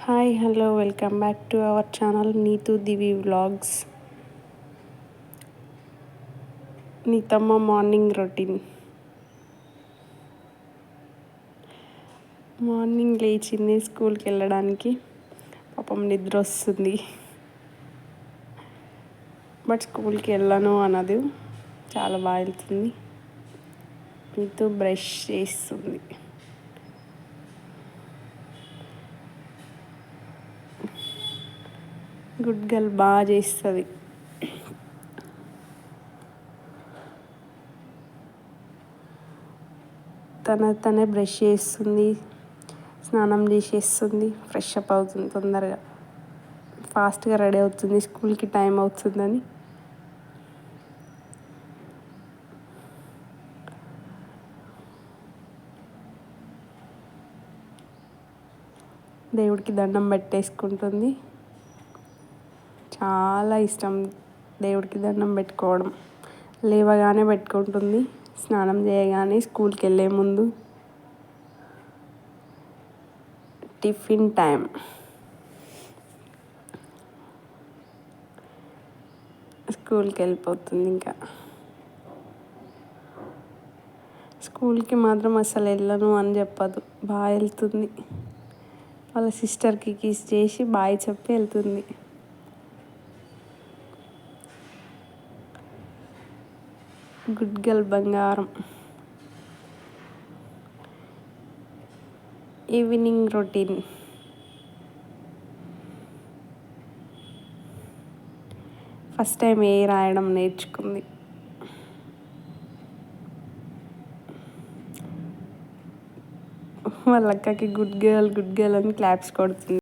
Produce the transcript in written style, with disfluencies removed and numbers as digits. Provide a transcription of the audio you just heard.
Hi hello welcome back to our channel Neetu Divi vlogs. నీతమ్మ morning routine. Morning లేచింది స్కూల్కి వెళ్ళడానికి. పాపం నిద్ర వస్తుంది, బట్ స్కూల్కి వెళ్ళను అనదు, చాలా బాగా వెళ్తుంది. నీతు బ్రష్ చేస్తుంది. గుడ్ గర్ల్, బాగా చేస్తుంది. తనే బ్రష్ చేస్తుంది, స్నానం చేసేస్తుంది, ఫ్రెష్ అప్ అవుతుంది, తొందరగా ఫాస్ట్గా రెడీ అవుతుంది, స్కూల్కి టైం అవుతుందని. దేవుడికి దండం పెట్టేసుకుంటుంది. చాలా ఇష్టం దేవుడికి దండం పెట్టుకోవడం. లేవగానే పెట్టుకుంటుంది, స్నానం చేయగానే, స్కూల్కి వెళ్ళే ముందు, టిఫిన్ టైం. స్కూల్కి వెళ్ళిపోతుంది. ఇంకా స్కూల్కి మాత్రం అసలు వెళ్ళను అని చెప్పదు, బాగా వెళ్తుంది. వాళ్ళ సిస్టర్కి కిస్ చేసి బాయ్ చెప్పి వెళ్తుంది. గుడ్ గర్ల్, బంగారం. Evening routine. ఫస్ట్ టైం ఏ రాయడం నేర్చుకుంది. వాళ్ళ అక్కకి గుడ్ గర్ల్ అని క్లాప్స్ కొడుతుంది.